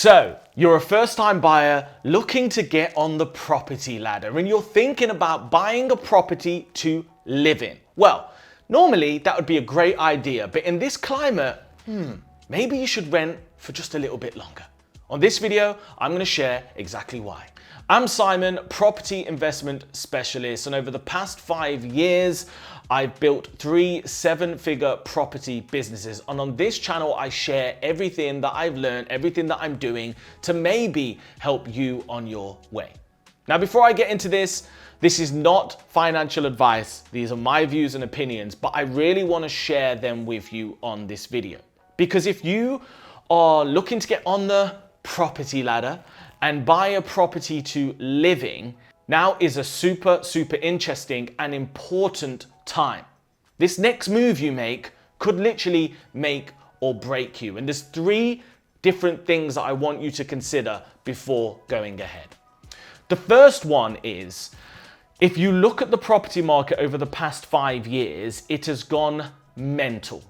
So, you're a first-time buyer looking to get on the property ladder and you're thinking about buying a property to live in. Well, normally that would be a great idea, but in this climate, maybe you should rent for just a little bit longer. On this video, I'm going to share exactly why. I'm Simon, property investment specialist, and over the past 5 years, I've built 3 7-figure property businesses. And on this channel, I share everything that I've learned, everything that I'm doing to maybe help you on your way. Now, before I get into this is not financial advice. These are my views and opinions, but I really want to share them with you on this video. Because if you are looking to get on the property ladder and buy a property to live in, now is a super interesting and important time. This next move you make could literally make or break you. And there's 3 different things that I want you to consider before going ahead. The first one is, if you look at the property market over the past 5 years, it has gone mental.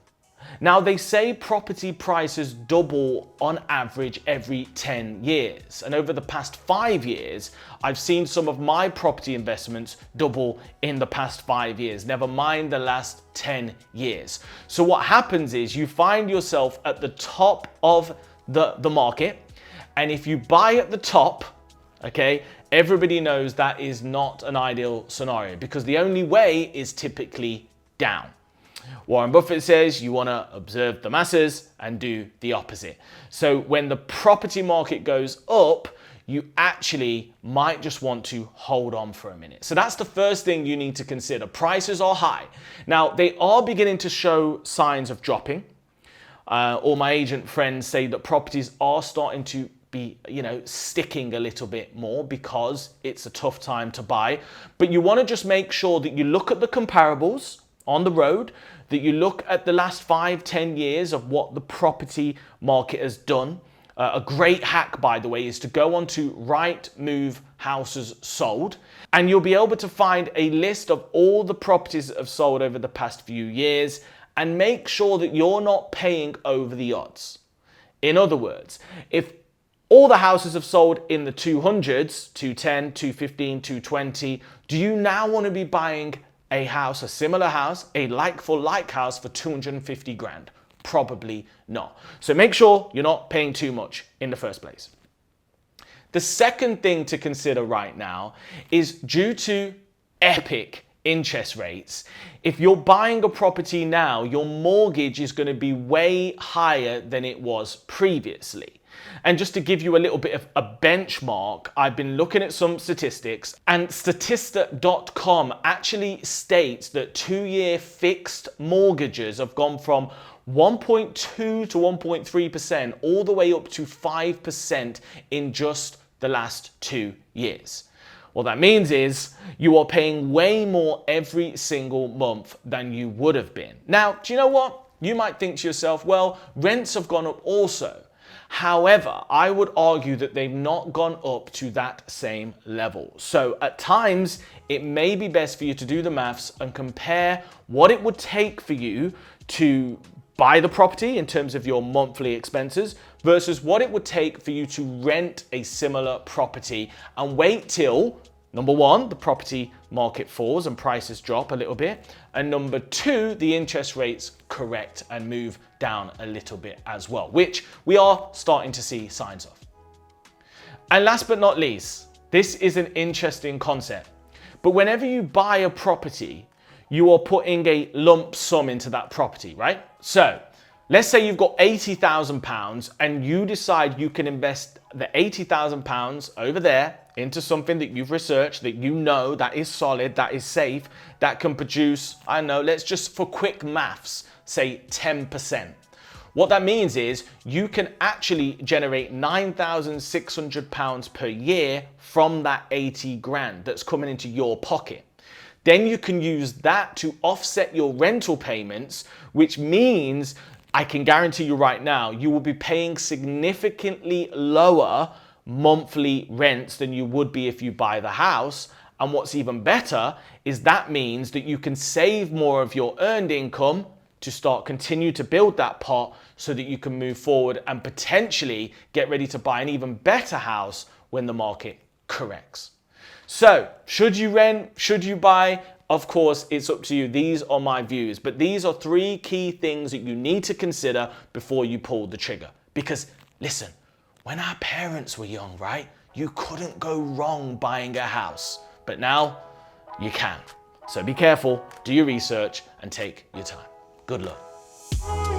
Now, they say property prices double on average every 10 years. And over the past 5 years, I've seen some of my property investments double in the past 5 years, never mind the last 10 years. So what happens is you find yourself at the top of the market. And if you buy at the top, okay, everybody knows that is not an ideal scenario because the only way is typically down. Warren Buffett says you want to observe the masses and do the opposite. So when the property market goes up, you actually might just want to hold on for a minute. So that's the first thing you need to consider. Prices are high. Now, they are beginning to show signs of dropping. All my agent friends say that properties are starting to be, sticking a little bit more because it's a tough time to buy. But you want to just make sure that you look at the comparables on the road, that you look at the last 5-10 years of what the property market has done. A great hack, by the way, is to go onto Rightmove Houses Sold, and you'll be able to find a list of all the properties that have sold over the past few years and make sure that you're not paying over the odds. In other words, if all the houses have sold in the 200s, 210, 215, 220, do you now want to be buying a house, a similar house, a like-for-like house for 250 grand? Probably not. So make sure you're not paying too much in the first place. The second thing to consider right now is due to epic interest rates. If you're buying a property now, your mortgage is going to be way higher than it was previously. And just to give you a little bit of a benchmark, I've been looking at some statistics, and Statista.com actually states that 2-year fixed mortgages have gone from 1.2 to 1.3% all the way up to 5% in just the last 2 years. What that means is you are paying way more every single month than you would have been. Now, do you know what? You might think to yourself, well, rents have gone up also. However, I would argue that they've not gone up to that same level. So at times, it may be best for you to do the maths and compare what it would take for you to buy the property in terms of your monthly expenses versus what it would take for you to rent a similar property and wait till, number 1, the property market falls and prices drop a little bit, and number 2, the interest rates correct and move down a little bit as well, which we are starting to see signs of. And last but not least, this is an interesting concept, but whenever you buy a property, you are putting a lump sum into that property, right? So let's say you've got £80,000 and you decide you can invest the £80,000 over there into something that you've researched, that you know that is solid, that is safe, that can produce, I don't know, let's just for quick maths, say 10%. What that means is you can actually generate £9,600 per year from that 80 grand that's coming into your pocket. Then you can use that to offset your rental payments, which means I can guarantee you right now, you will be paying significantly lower monthly rents than you would be if you buy the house. And what's even better is that means that you can save more of your earned income to continue to build that pot so that you can move forward and potentially get ready to buy an even better house when the market corrects. So, should you rent? Should you buy? Of course, it's up to you. These are my views, but these are 3 key things that you need to consider before you pull the trigger. Because listen, when our parents were young, right, you couldn't go wrong buying a house, but now you can. So be careful, do your research, and take your time. Good luck.